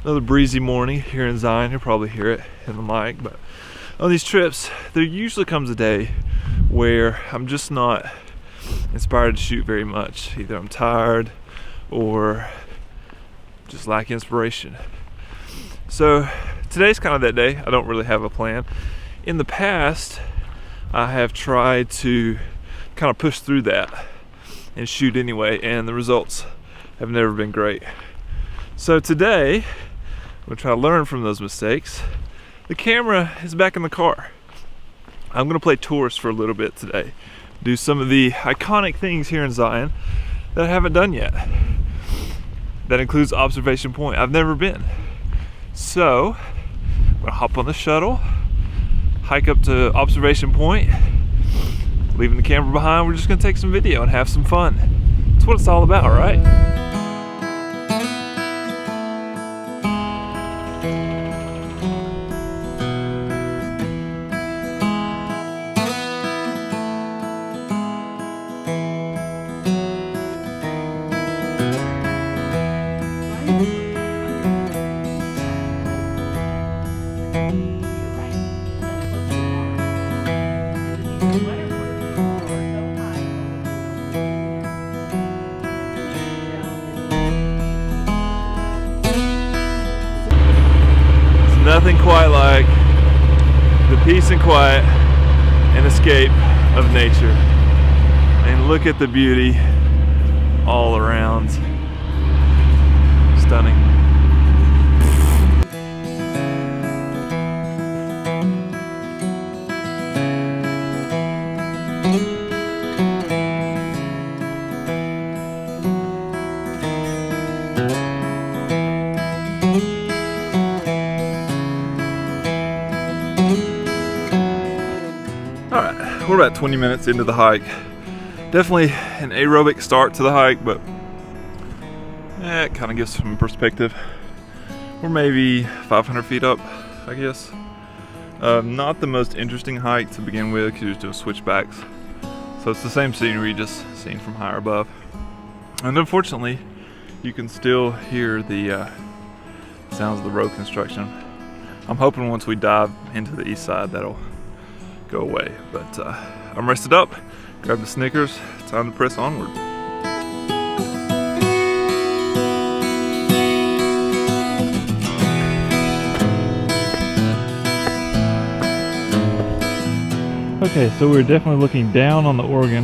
Another breezy morning here in Zion. You'll probably hear it in the mic, but on these trips, there usually comes a day where I'm just not inspired to shoot very much. Either I'm tired or just lack inspiration. So today's kind of that day. I don't really have a plan. In the past, I have tried to kind of push through that and shoot anyway, and the results have never been great. So today, I'm gonna try to learn from those mistakes. The camera is back in the car. I'm gonna play tourist for a little bit today. Do some of the iconic things here in Zion that I haven't done yet. That includes Observation Point. I've never been. So, I'm gonna hop on the shuttle, hike up to Observation Point, leaving the camera behind. We're just gonna take some video and have some fun. That's what it's all about, right? Nothing quite like the peace and quiet and escape of nature. And look at the beauty all around. Stunning. Alright, we're about 20 minutes into the hike. Definitely an aerobic start to the hike, but it kind of gives some perspective. We're maybe 500 feet up, I guess. Not the most interesting hike to begin with because you're just doing switchbacks. So it's the same scenery, just seen from higher above. And unfortunately, you can still hear the sounds of the road construction. I'm hoping once we dive into the east side that'll go away, but I'm rested up, grab the Snickers, time to press onward. Okay, so we're definitely looking down on the Oregon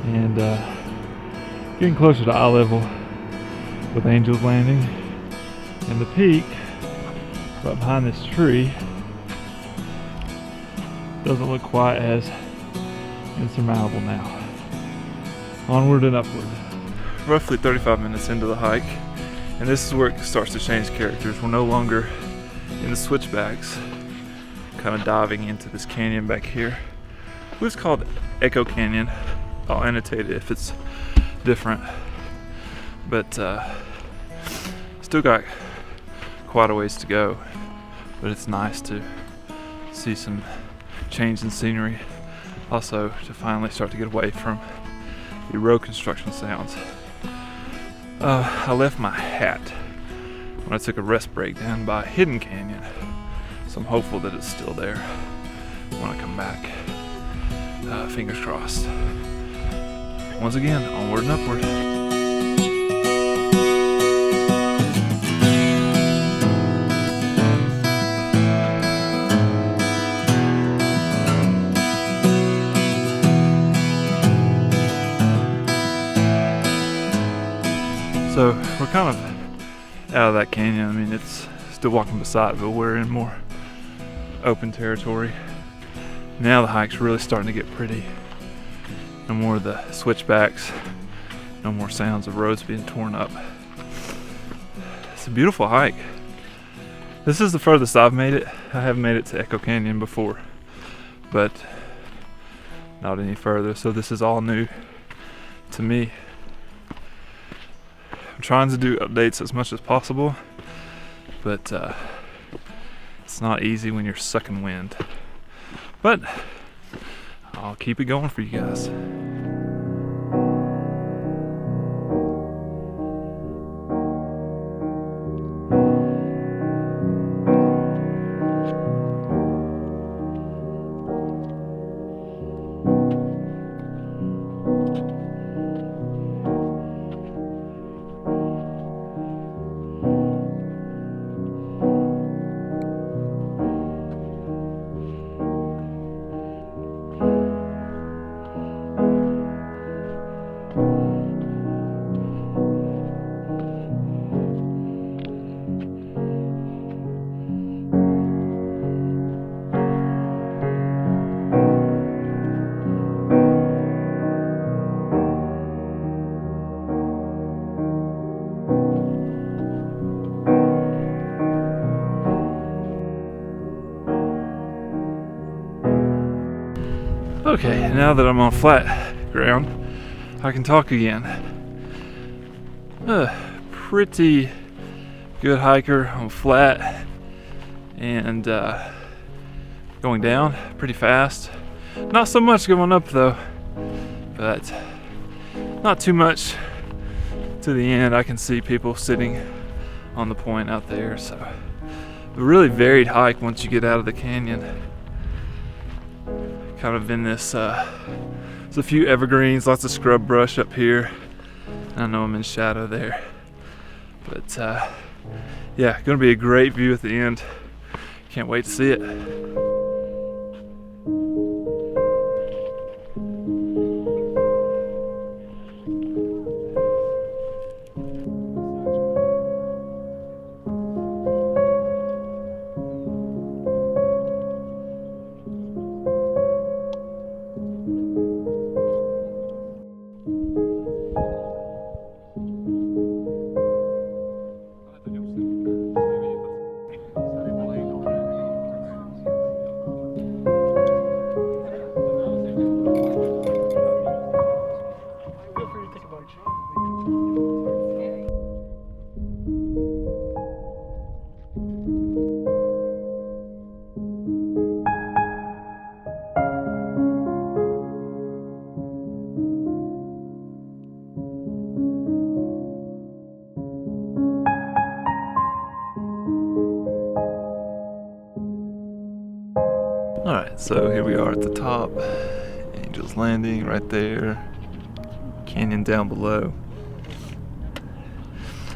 and getting closer to eye level with Angel's Landing, and the peak right behind this tree doesn't look quite as insurmountable now. Onward and upward. Roughly 35 minutes into the hike, and this is where it starts to change characters. We're no longer in the switchbacks, kind of diving into this canyon back here. It's called Echo Canyon. I'll annotate it if it's different, but still got quite a ways to go, but it's nice to see some change in scenery, also to finally start to get away from the road construction sounds. I left my hat when I took a rest break down by Hidden Canyon, so I'm hopeful that it's still there when I come back. Fingers crossed. Once again, onward and upward. So we're kind of out of that canyon. I mean, it's still walking beside, but we're in more open territory. Now the hike's really starting to get pretty. No more of the switchbacks, no more sounds of roads being torn up. It's a beautiful hike. This is the furthest I've made it. I haven't made it to Echo Canyon before, but not any further, so this is all new to me. I'm trying to do updates as much as possible, but it's not easy when you're sucking wind. But I'll keep it going for you guys. Okay, now that I'm on flat ground, I can talk again. Pretty good hiker on flat, and going down pretty fast. Not so much going up though, but not too much to the end. I can see people sitting on the point out there, so a really varied hike once you get out of the canyon. Kind of in this, there's a few evergreens, lots of scrub brush up here. I know I'm in shadow there, but yeah, gonna be a great view at the end. Can't wait to see it. Alright, so here we are at the top. Angel's Landing right there. Canyon down below.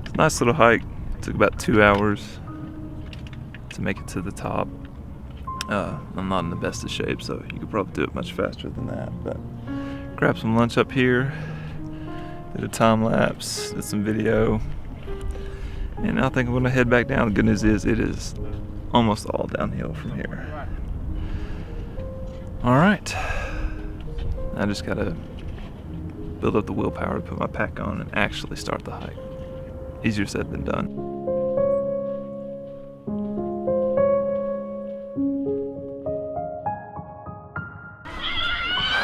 It's a nice little hike. It took about 2 hours to make it to the top. I'm not in the best of shape, so you could probably do it much faster than that. But grabbed some lunch up here, did a time lapse, did some video, and now I think I'm gonna head back down. The good news is it is almost all downhill from here. Alright, I just gotta build up the willpower to put my pack on and actually start the hike. Easier said than done.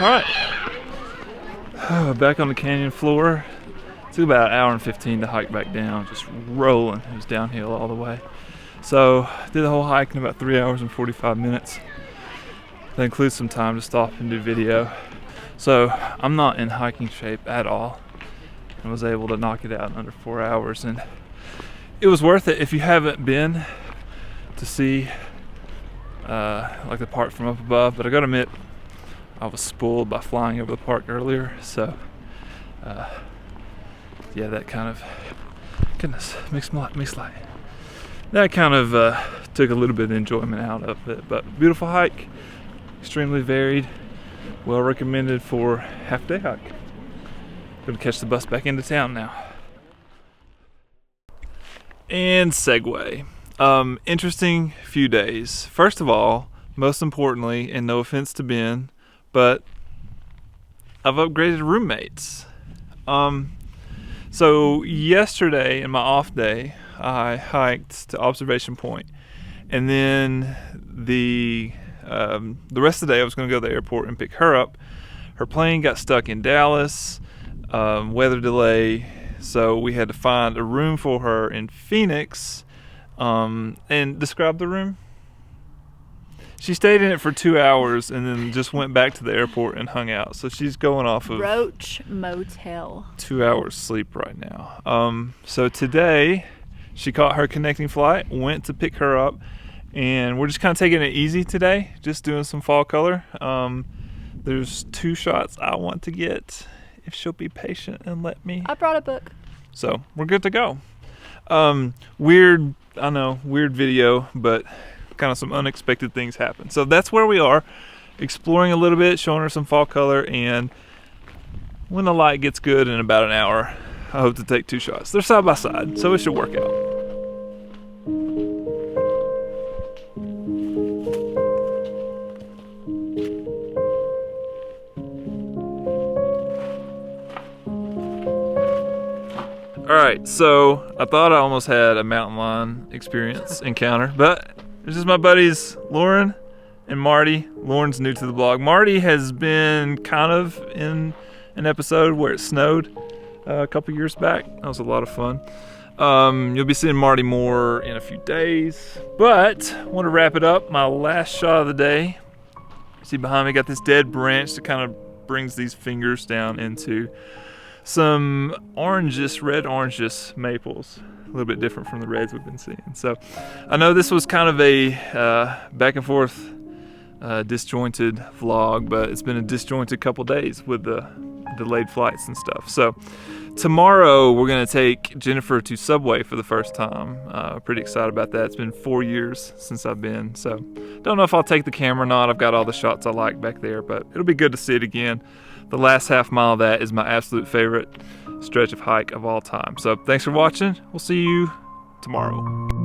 Alright, back on the canyon floor. It took about an hour and 15 to hike back down, just rolling. It was downhill all the way. So, did the whole hike in about 3 hours and 45 minutes. That includes some time to stop and do video. So I'm not in hiking shape at all. I was able to knock it out in under 4 hours, and it was worth it if you haven't been to see like the park from up above. But I gotta admit, I was spoiled by flying over the park earlier. So yeah, that kind of, goodness, mixed light. That kind of took a little bit of enjoyment out of it. But beautiful hike. Extremely varied, well recommended for half-day hike. Gonna catch the bus back into town now. And segue. Interesting few days. First of all, most importantly, and no offense to Ben, but I've upgraded roommates. So yesterday in my off day, I hiked to Observation Point, and then the rest of the day I was going to go to the airport and pick her up. Her plane got stuck in Dallas, weather delay, so we had to find a room for her in Phoenix. And describe the room. She stayed in it for 2 hours and then just went back to the airport and hung out. So she's going off of Roach Motel. 2 hours sleep right now. So today she caught her connecting flight, went to pick her up, and we're just kind of taking it easy today, just doing some fall color. There's 2 shots I want to get if she'll be patient and let me. I brought a book. So we're good to go. Weird video, but kind of some unexpected things happen. So that's where we are, exploring a little bit, showing her some fall color, and when the light gets good in about an hour, I hope to take 2 shots. They're side by side, so it should work out. Alright, so I thought I almost had a mountain lion encounter, but this is my buddies Lauren and Marty. Lauren's new to the blog. Marty has been kind of in an episode where it snowed a couple years back. That was a lot of fun. You'll be seeing Marty more in a few days, but I want to wrap it up. My last shot of the day. See behind me, got this dead branch that kind of brings these fingers down into some red oranges maples. A little bit different from the reds we've been seeing. So I know this was kind of a back and forth disjointed vlog, but it's been a disjointed couple days with the delayed flights and stuff. So tomorrow we're gonna take Jennifer to Subway for the first time. Pretty excited about that. It's been 4 years since I've been, so don't know if I'll take the camera or not. I've got all the shots I like back there, but it'll be good to see it again. The last half mile of that is my absolute favorite stretch of hike of all time. So thanks for watching. We'll see you tomorrow.